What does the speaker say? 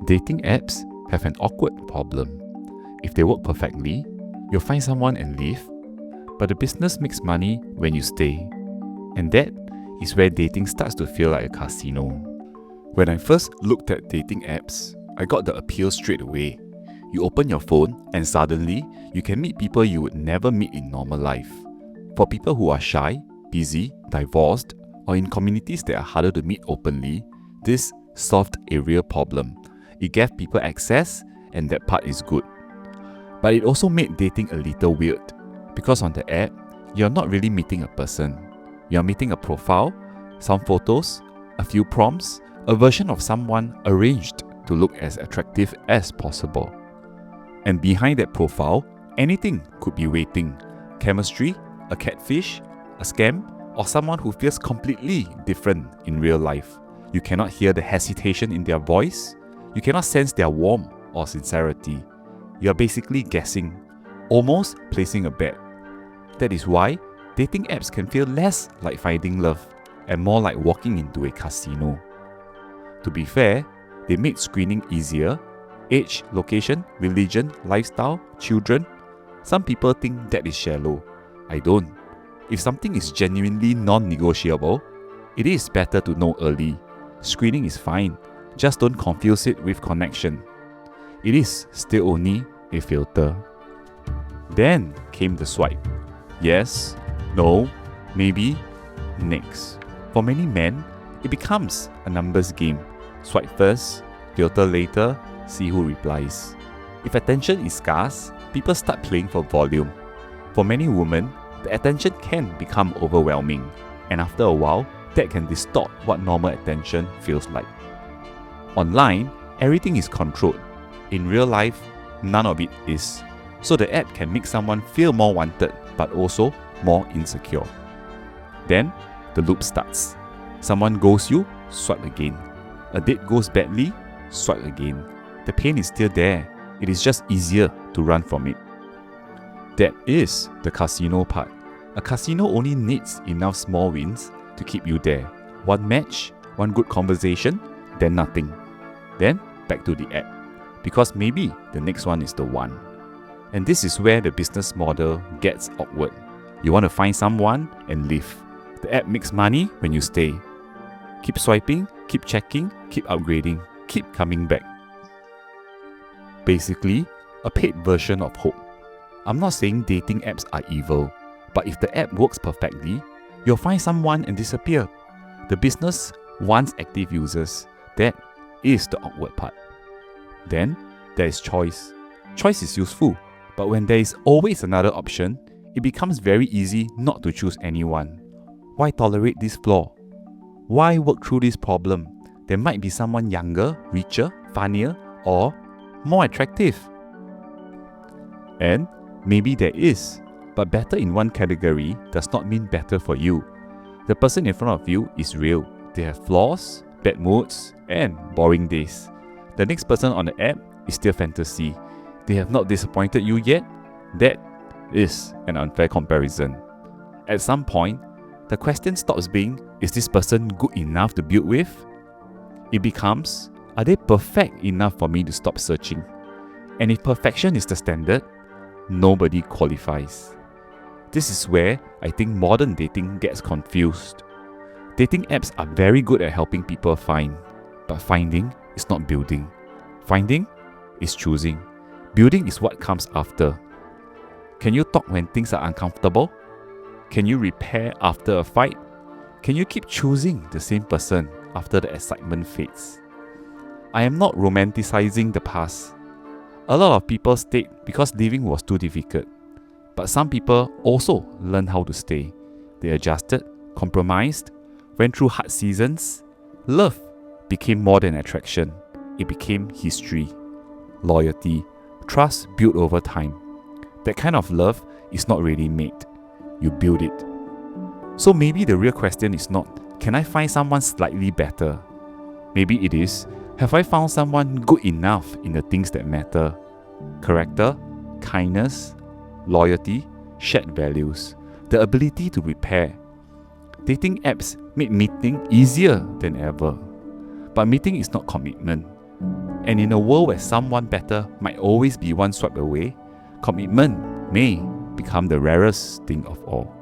Dating apps have an awkward problem. If they work perfectly, you'll find someone and leave, but the business makes money when you stay. And that is where dating starts to feel like a casino. When I first looked at dating apps, I got the appeal straight away. You open your phone and suddenly you can meet people you would never meet in normal life. For people who are shy, busy, divorced, or in communities that are harder to meet openly, this solved a real problem. It gave people access, and that part is good. But it also made dating a little weird, because on the app, you're not really meeting a person. You're meeting a profile, some photos, a few prompts, a version of someone arranged to look as attractive as possible. And behind that profile, anything could be waiting. Chemistry, a catfish, a scam, or someone who feels completely different in real life. You cannot hear the hesitation in their voice. You cannot sense their warmth or sincerity. You are basically guessing, almost placing a bet. That is why dating apps can feel less like finding love and more like walking into a casino. To be fair, they made screening easier. Age, location, religion, lifestyle, children. Some people think that is shallow. I don't. If something is genuinely non-negotiable, it is better to know early. Screening is fine, just don't confuse it with connection. It is still only a filter. Then came the swipe. Yes, no, maybe, next. For many men, it becomes a numbers game. Swipe first, filter later, see who replies. If attention is scarce, people start playing for volume. For many women, the attention can become overwhelming, and after a while, that can distort what normal attention feels like. Online, everything is controlled. In real life, none of it is. So the app can make someone feel more wanted, but also more insecure. Then, the loop starts. Someone ghosts you, swipe again. A date goes badly, swipe again. The pain is still there. It is just easier to run from it. That is the casino part. A casino only needs enough small wins to keep you there. One match, one good conversation, then nothing. Then back to the app. Because maybe the next one is the one. And this is where the business model gets awkward. You want to find someone and leave. The app makes money when you stay. Keep swiping, keep checking, keep upgrading, keep coming back. Basically, a paid version of hope. I'm not saying dating apps are evil, but if the app works perfectly, you'll find someone and disappear. The business wants active users. That is the awkward part. Then, there is choice. Choice is useful, but when there is always another option, it becomes very easy not to choose anyone. Why tolerate this flaw? Why work through this problem? There might be someone younger, richer, funnier, or more attractive. And maybe there is, but better in one category does not mean better for you. The person in front of you is real. They have flaws, bad moods, and boring days. The next person on the app is still fantasy. They have not disappointed you yet. That is an unfair comparison. At some point, the question stops being, is this person good enough to build with? It becomes, are they perfect enough for me to stop searching? And if perfection is the standard, nobody qualifies. This is where I think modern dating gets confused. Dating apps are very good at helping people find, but finding is not building. Finding is choosing. Building is what comes after. Can you talk when things are uncomfortable? Can you repair after a fight? Can you keep choosing the same person after the excitement fades? I am not romanticizing the past. A lot of people stayed because living was too difficult. But some people also learned how to stay. They adjusted, compromised, went through hard seasons. Love became more than attraction. It became history, loyalty, trust built over time. That kind of love is not ready made. You build it. So maybe the real question is not, can I find someone slightly better? Maybe it is, have I found someone good enough in the things that matter? Character, kindness, loyalty, shared values, the ability to repair. Dating apps made meeting easier than ever. But meeting is not commitment. And in a world where someone better might always be one swipe away, commitment may become the rarest thing of all.